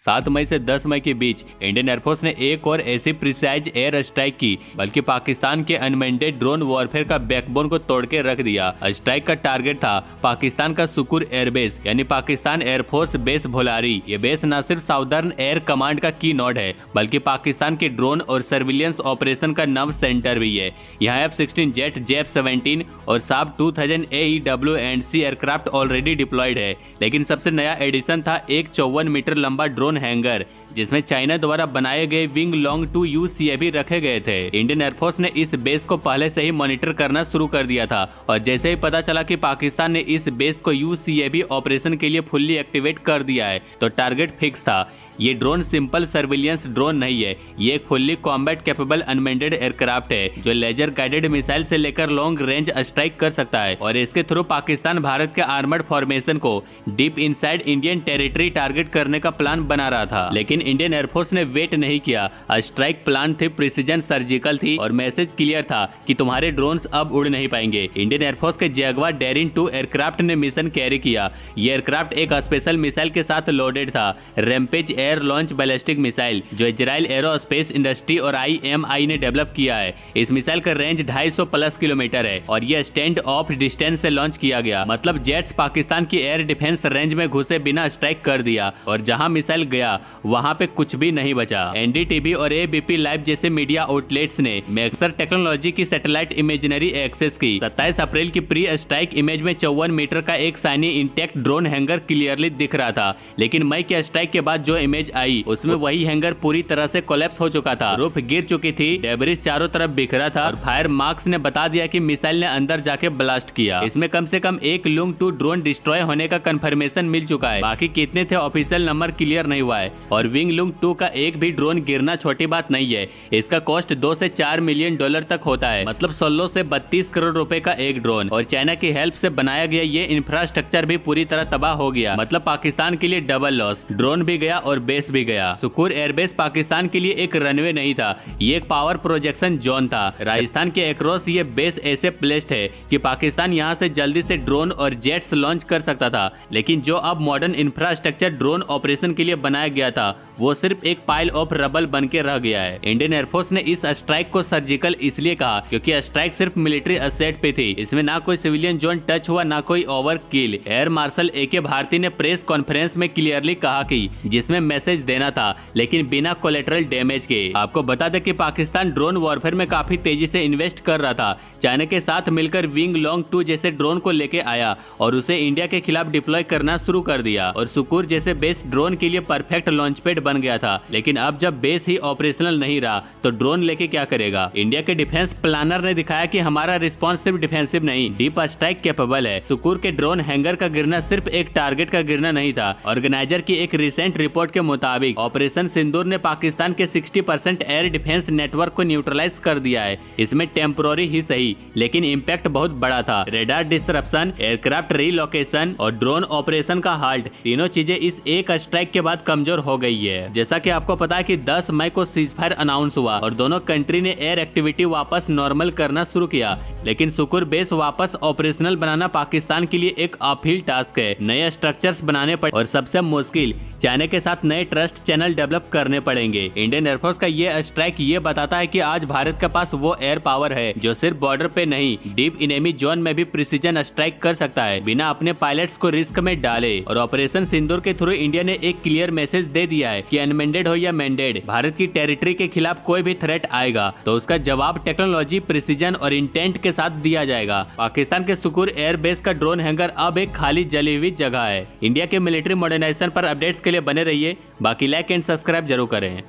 7 मई से 10 मई के बीच Indian air force ने एक और ऐसी प्रिसाइज एयर स्ट्राइक की, बल्कि पाकिस्तान के अनमेंडेड ड्रोन वॉरफेयर का बैकबोन को तोड़ के रख दिया। स्ट्राइक का टारगेट था पाकिस्तान का सुकुर एयरबेस, यानी पाकिस्तान एयरफोर्स बेस भोलारी। ये बेस न सिर्फ साउदर्न एयर कमांड का की नोड है, बल्कि पाकिस्तान के ड्रोन और सर्विलियंस ऑपरेशन का नर्व सेंटर भी है। यहाँ F-16 जेट, JF-17 और साब 2000 AEW&C एयरक्राफ्ट ऑलरेडी डिप्लॉयड है। लेकिन सबसे नया एडिशन था एक 54 मीटर लंबा ड्रोन हैंगर, जिसमें चाइना द्वारा बनाए गए विंग लॉन्ग 2 UCA रखे गए थे। इंडियन एयरफोर्स ने इस बेस को पहले से ही मॉनिटर करना शुरू कर दिया था, और जैसे ही पता चला कि पाकिस्तान ने इस बेस को UCA ऑपरेशन के लिए फुल्ली एक्टिवेट कर दिया है, तो टारगेट फिक्स था। ये ड्रोन सिंपल सर्विलियंस ड्रोन नहीं है, ये एक फुल्ली कॉम्बैट कैपेबल अनमेंडेड एयरक्राफ्ट है जो लेजर गाइडेड मिसाइल से लेकर लॉन्ग रेंज स्ट्राइक कर सकता है, और इसके थ्रू पाकिस्तान भारत के आर्मर्ड फॉर्मेशन को deep inside Indian territory target करने का प्लान बना रहा था। लेकिन इंडियन एयरफोर्स ने वेट नहीं किया। स्ट्राइक प्लान थी, प्रिसीजन सर्जिकल थी, और मैसेज क्लियर था कि तुम्हारे ड्रोन्स अब उड़ नहीं पाएंगे। इंडियन एयरफोर्स के जैगवार डेरिन 2 एयरक्राफ्ट ने मिशन कैरी किया। ये एयरक्राफ्ट एक स्पेशल मिसाइल के साथ लोडेड था, rampage air launch ballistic missile, जो इजराइल एरोस्पेस इंडस्ट्री और IMI ने डेवलप किया है। इस मिसाइल का रेंज 250 प्लस किलोमीटर है, और यह स्टैंड ऑफ डिस्टेंस से लॉन्च किया गया। मतलब जेट्स पाकिस्तान की एयर डिफेंस रेंज में घुसे बिना स्ट्राइक कर दिया, और जहां मिसाइल गया वहां पे कुछ भी नहीं बचा। NDTV और ABP लाइव जैसे मीडिया आउटलेट्स ने मैक्सर टेक्नोलॉजी की सैटेलाइट इमेजनरी एक्सेस की। 27 अप्रैल की प्री स्ट्राइक इमेज में 54 मीटर का एक shiny intact drone hanger clearly दिख रहा था। लेकिन मई के स्ट्राइक के बाद जो इमेज आई, उसमें वही हैंगर पूरी तरह से कोलैप्स हो चुका था। रूफ गिर चुकी थी, डेब्रिस चारों तरफ बिखरा था, और फायर मार्क्स ने बता दिया कि मिसाइल ने अंदर जाके ब्लास्ट किया। इसमें कम से कम एक लुंग 2 ड्रोन डिस्ट्रॉय होने का कंफर्मेशन मिल चुका है। बाकी कितने थे ऑफिशियल नंबर क्लियर नहीं हुआ है। और विंग लुंग 2 का एक भी ड्रोन गिरना छोटी बात नहीं है। इसका कॉस्ट $2 से $4 मिलियन तक होता है, मतलब 16 से 32 करोड़ रुपए का एक ड्रोन। और चाइना की हेल्प से बनाया गया ये इंफ्रास्ट्रक्चर भी पूरी तरह तबाह हो गया। मतलब पाकिस्तान के लिए डबल लॉस, ड्रोन भी गया और बेस भी गया। सुकुर एयरबेस पाकिस्तान के लिए एक रनवे नहीं था, ये एक पावर प्रोजेक्शन जोन था। राजस्थान के अक्रॉस ये बेस ऐसे प्लेस्ड है कि पाकिस्तान यहाँ से जल्दी से ड्रोन और जेट्स लॉन्च कर सकता था। लेकिन जो अब मॉडर्न इंफ्रास्ट्रक्चर ड्रोन ऑपरेशन के लिए बनाया गया था, वो सिर्फ एक पाइल ऑफ रबल बन के रह गया है। इंडियन एयरफोर्स ने इस स्ट्राइक को सर्जिकल इसलिए कहा क्योंकि स्ट्राइक सिर्फ मिलिट्री असेट पे थी। इसमें ना कोई सिविलियन जोन टच हुआ, ना कोई ओवर किल। एयर मार्शल AK भारती ने प्रेस कॉन्फ्रेंस में क्लियरली कहा कि जिसमें मैसेज देना था, लेकिन बिना कोलेटरल डैमेज के। आपको बता दें कि पाकिस्तान ड्रोन वॉरफेयर में काफी तेजी से इन्वेस्ट कर रहा था। चाइना के साथ मिलकर विंग लॉन्ग 2 जैसे ड्रोन को लेके आया और उसे इंडिया के खिलाफ डिप्लॉय करना शुरू कर दिया। और सुकुर जैसे बेस ड्रोन के लिए परफेक्ट लॉन्च पैड बन गया था। लेकिन अब जब बेस ही ऑपरेशनल नहीं रहा, तो ड्रोन लेके क्या करेगा? इंडिया के डिफेंस प्लानर ने दिखाया कि हमारा रिस्पॉन्स सिर्फ डिफेंसिव नहीं, डीप स्ट्राइक कैपेबल है। सुकुर के ड्रोन हैंगर का गिरना सिर्फ एक टारगेट का गिरना नहीं था। ऑर्गेनाइजर की एक रिसेंट रिपोर्ट के मुताबिक ऑपरेशन सिंदूर ने पाकिस्तान के 60% एयर डिफेंस नेटवर्क को न्यूट्रलाइज कर दिया है। इसमें टेम्पोररी ही सही, लेकिन इम्पैक्ट बहुत बड़ा था। रेडार डिसरप्शन, एयरक्राफ्ट रीलोकेशन और ड्रोन ऑपरेशन का हाल्ट, तीनों चीजें इस एक स्ट्राइक के बाद कमजोर हो गई है। जैसा कि आपको पता है कि 10 मई को सीजफायर अनाउंस हुआ और दोनों कंट्री ने एयर एक्टिविटी वापस नॉर्मल करना शुरू किया। लेकिन सुकुर बेस वापस ऑपरेशनल बनाना पाकिस्तान के लिए एक अपहिल टास्क है। नए स्ट्रक्चर्स बनाने पड़े और सबसे मुश्किल, चाइना के साथ नए ट्रस्ट चैनल डेवलप करने पड़ेंगे। इंडियन एयरफोर्स का ये स्ट्राइक ये बताता है कि आज भारत के पास वो एयर पावर है जो सिर्फ बॉर्डर पे नहीं, डीप इनेमी जोन में भी प्रिसीजन स्ट्राइक कर सकता है बिना अपने पायलट्स को रिस्क में डाले। और ऑपरेशन सिंदूर के थ्रू इंडिया ने एक क्लियर मैसेज दे दिया है कि अनमेंडेड हो या मैंडेड, भारत की टेरिटरी के खिलाफ कोई भी थ्रेट आएगा तो उसका जवाब टेक्नोलॉजी, प्रिसीजन और इंटेंट के साथ दिया जाएगा। पाकिस्तान के सुकुर एयरबेस का ड्रोन हैंगर अब एक खाली जली हुई जगह है। इंडिया के मिलिट्री मॉडर्नाइजेशन पर अपडेट्स के लिए बने रहिए। बाकी लाइक एंड सब्सक्राइब जरूर करें।